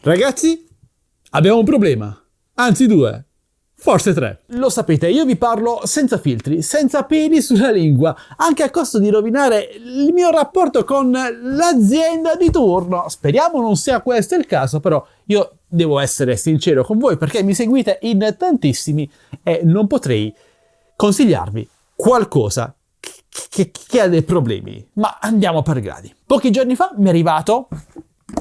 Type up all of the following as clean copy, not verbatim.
Ragazzi, abbiamo un problema, anzi due, forse tre. Lo sapete, io vi parlo senza filtri, senza peli sulla lingua, anche a costo di rovinare il mio rapporto con l'azienda di turno. Speriamo non sia questo il caso, però io devo essere sincero con voi perché mi seguite in tantissimi e non potrei consigliarvi qualcosa che ha dei problemi. Ma andiamo per gradi. Pochi giorni fa mi è arrivato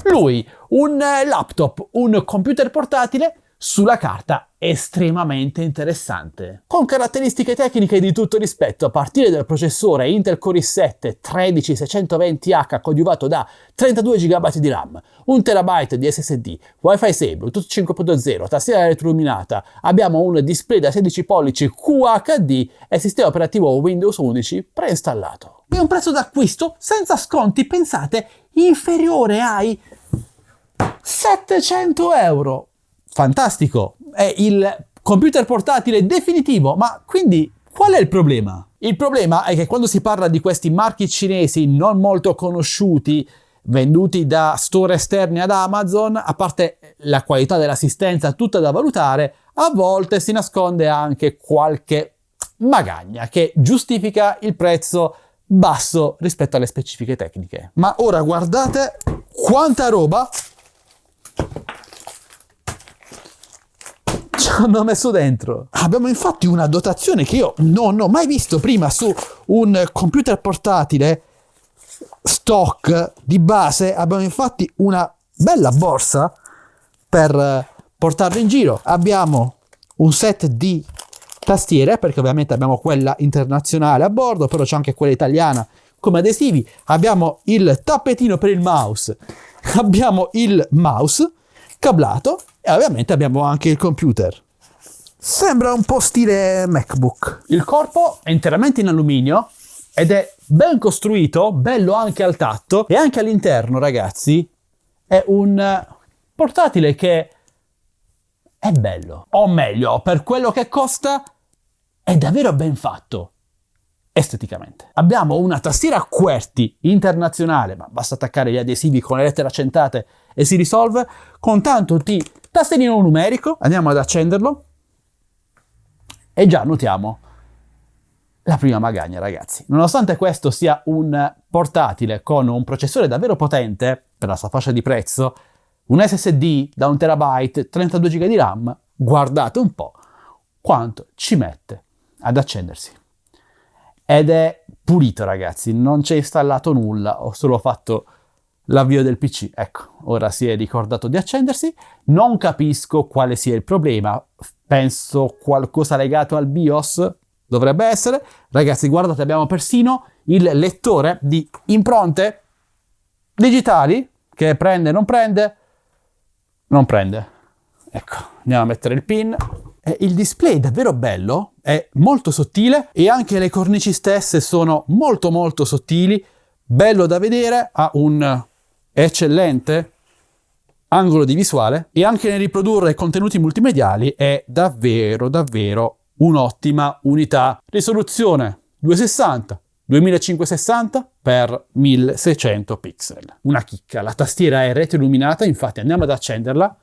lui, un laptop, un computer portatile sulla carta estremamente interessante, con caratteristiche tecniche di tutto rispetto, a partire dal processore Intel Core i7 13620H coadiuvato da 32 GB di RAM, 1 TB di SSD, Wi-Fi 6, Bluetooth 5.0, tastiera retroilluminata, abbiamo un display da 16 pollici QHD e sistema operativo Windows 11 preinstallato. E un prezzo d'acquisto senza sconti, pensate, inferiore ai 700 euro. Fantastico, è il computer portatile definitivo, ma quindi qual è il problema? Il problema è che quando si parla di questi marchi cinesi non molto conosciuti, venduti da store esterni ad Amazon, a parte la qualità dell'assistenza tutta da valutare, a volte si nasconde anche qualche magagna che giustifica il prezzo basso rispetto alle specifiche tecniche. Ma ora guardate quanta roba ci hanno messo dentro. Abbiamo infatti una dotazione che io non ho mai visto prima su un computer portatile stock di base. Abbiamo infatti una bella borsa per portarlo in giro. Abbiamo un set di tastiere, perché ovviamente abbiamo quella internazionale a bordo, però c'è anche quella italiana come adesivi. Abbiamo il tappetino per il mouse, abbiamo il mouse cablato e ovviamente abbiamo anche il computer. Sembra un po' stile MacBook. Il corpo è interamente in alluminio ed è ben costruito, bello anche al tatto, e anche all'interno, ragazzi, è un portatile che è bello. O meglio, per quello che costa, è davvero ben fatto esteticamente. Abbiamo una tastiera QWERTY internazionale, ma basta attaccare gli adesivi con le lettere accentate e si risolve, con tanto di tastierino numerico. Andiamo ad accenderlo e già notiamo la prima magagna, ragazzi. Nonostante questo sia un portatile con un processore davvero potente per la sua fascia di prezzo, un SSD da 1 TB, 32 GB di RAM, guardate un po' quanto ci mette ad accendersi. Ed è pulito, ragazzi, non c'è installato nulla, ho solo fatto l'avvio del PC. Ecco, ora si è ricordato di accendersi. Non capisco quale sia il problema, penso qualcosa legato al BIOS dovrebbe essere. Ragazzi, guardate, abbiamo persino il lettore di impronte digitali che prende, non prende. Ecco, andiamo a mettere il pin. Il display è davvero bello, è molto sottile e anche le cornici stesse sono molto molto sottili, bello da vedere, ha un eccellente angolo di visuale e anche nel riprodurre contenuti multimediali è davvero davvero un'ottima unità. Risoluzione 260 2560 x 1600 pixel. Una chicca, la tastiera è retroilluminata, infatti andiamo ad accenderla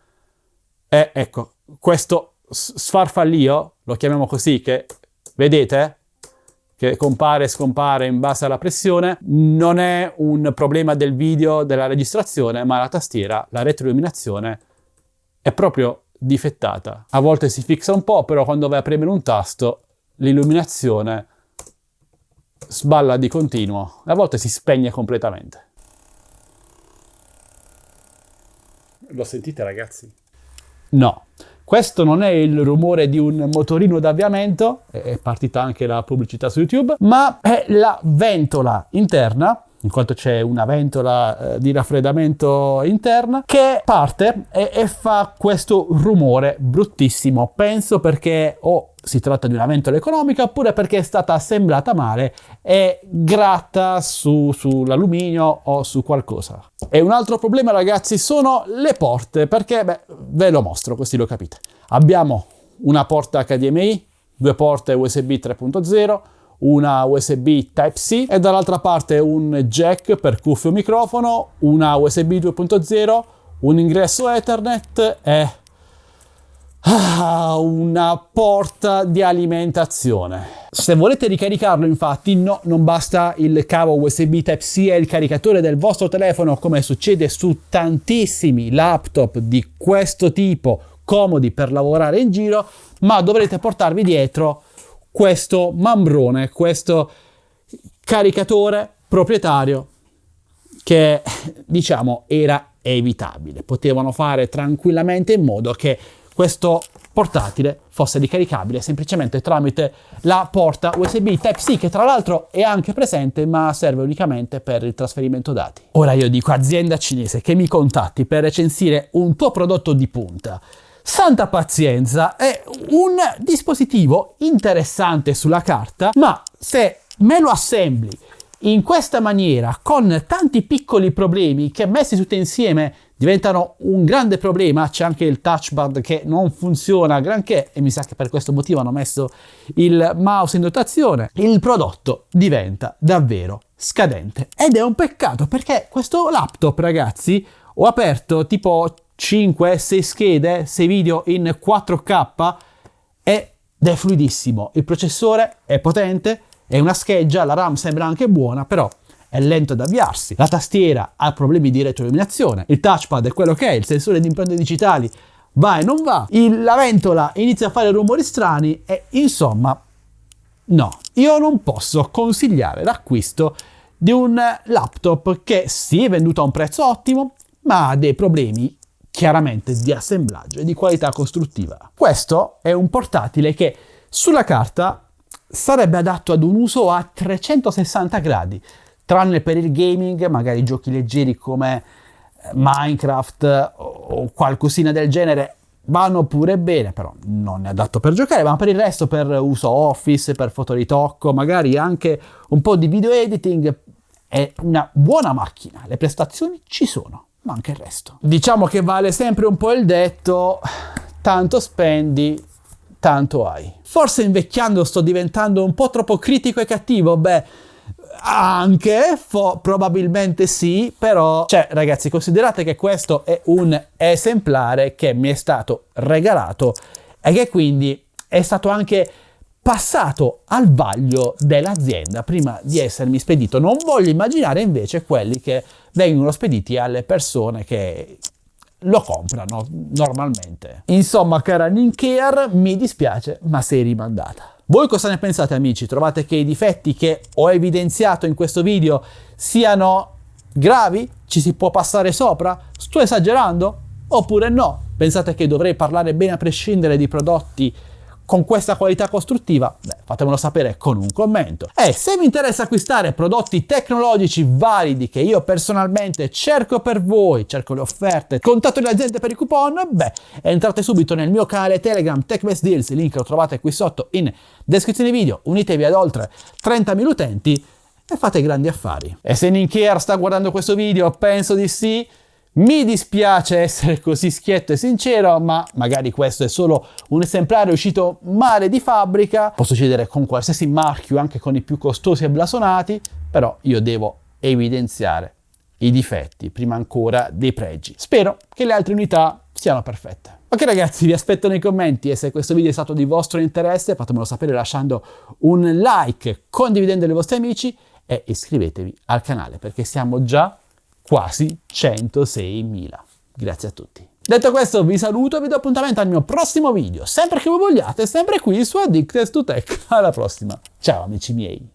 e ecco, questo sfarfallio, lo chiamiamo così, che vedete che compare e scompare in base alla pressione, non è un problema del video, della registrazione, ma la tastiera, la retroilluminazione è proprio difettata. A volte si fixa un po', però quando vai a premere un tasto l'illuminazione sballa di continuo e a volte si spegne completamente. Lo sentite, ragazzi? No. Questo non è il rumore di un motorino d'avviamento, è partita anche la pubblicità su YouTube, ma è la ventola interna, in quanto c'è una ventola di raffreddamento interna, che parte e fa questo rumore bruttissimo. Penso perché o si tratta di una ventola economica oppure perché è stata assemblata male e gratta sull'alluminio o su qualcosa. E un altro problema, ragazzi, sono le porte, perché ve lo mostro così lo capite. Abbiamo una porta HDMI, due porte USB 3.0, una USB Type-C e dall'altra parte un jack per cuffia o microfono, una USB 2.0, un ingresso Ethernet e una porta di alimentazione. Se volete ricaricarlo, infatti, no, non basta il cavo USB Type-C e il caricatore del vostro telefono, come succede su tantissimi laptop di questo tipo, comodi per lavorare in giro, ma dovrete portarvi dietro questo mambrone, questo caricatore proprietario che, diciamo, era evitabile. Potevano fare tranquillamente in modo che questo portatile fosse ricaricabile semplicemente tramite la porta USB Type-C, che tra l'altro è anche presente ma serve unicamente per il trasferimento dati. Ora io dico, azienda cinese che mi contatti per recensire un tuo prodotto di punta, santa pazienza, è un dispositivo interessante sulla carta, ma se me lo assembli in questa maniera, con tanti piccoli problemi che messi tutti insieme diventano un grande problema, c'è anche il touchpad che non funziona granché e mi sa che per questo motivo hanno messo il mouse in dotazione, il prodotto diventa davvero scadente. Ed è un peccato, perché questo laptop, ragazzi, ho aperto tipo 5-6 schede, 6 video in 4K ed è fluidissimo, il processore è potente, è una scheggia, la RAM sembra anche buona, però è lento ad avviarsi, la tastiera ha problemi di retroilluminazione, il touchpad è quello che è, il sensore di impronte digitali va e non va, la ventola inizia a fare rumori strani e insomma no, io non posso consigliare l'acquisto di un laptop che sì è venduto a un prezzo ottimo, ma ha dei problemi chiaramente di assemblaggio e di qualità costruttiva. Questo è un portatile che sulla carta sarebbe adatto ad un uso a 360 gradi, tranne per il gaming, magari giochi leggeri come Minecraft o qualcosina del genere vanno pure bene, però non è adatto per giocare, ma per il resto per uso office, per fotoritocco, magari anche un po' di video editing, è una buona macchina, le prestazioni ci sono, ma anche il resto. Diciamo che vale sempre un po' il detto, tanto spendi, tanto hai. Forse invecchiando sto diventando un po' troppo critico e cattivo, beh, anche, probabilmente sì, però, cioè ragazzi, considerate che questo è un esemplare che mi è stato regalato e che quindi è stato anche passato al vaglio dell'azienda prima di essermi spedito. Non voglio immaginare invece quelli che vengono spediti alle persone che lo comprano normalmente. Insomma, cara Nincare, mi dispiace, ma sei rimandata. Voi cosa ne pensate, amici? Trovate che i difetti che ho evidenziato in questo video siano gravi? Ci si può passare sopra? Sto esagerando? Oppure no? Pensate che dovrei parlare bene a prescindere di prodotti con questa qualità costruttiva? Beh, fatemelo sapere con un commento. E se vi interessa acquistare prodotti tecnologici validi che io personalmente cerco per voi, cerco le offerte, contatto le aziende per i coupon, beh, entrate subito nel mio canale Telegram TechBest Deals, il link lo trovate qui sotto in descrizione video, unitevi ad oltre 30.000 utenti e fate grandi affari. E se Nincare sta guardando questo video, penso di sì. Mi dispiace essere così schietto e sincero, ma magari questo è solo un esemplare uscito male di fabbrica. Può succedere con qualsiasi marchio, anche con i più costosi e blasonati, però io devo evidenziare i difetti prima ancora dei pregi. Spero che le altre unità siano perfette. Ok ragazzi, vi aspetto nei commenti e se questo video è stato di vostro interesse fatemelo sapere lasciando un like, condividendo ai vostri amici e iscrivetevi al canale perché siamo già quasi 106.000. Grazie a tutti. Detto questo vi saluto e vi do appuntamento al mio prossimo video, sempre che voi vogliate, sempre qui su Addicted to Tech. Alla prossima. Ciao amici miei.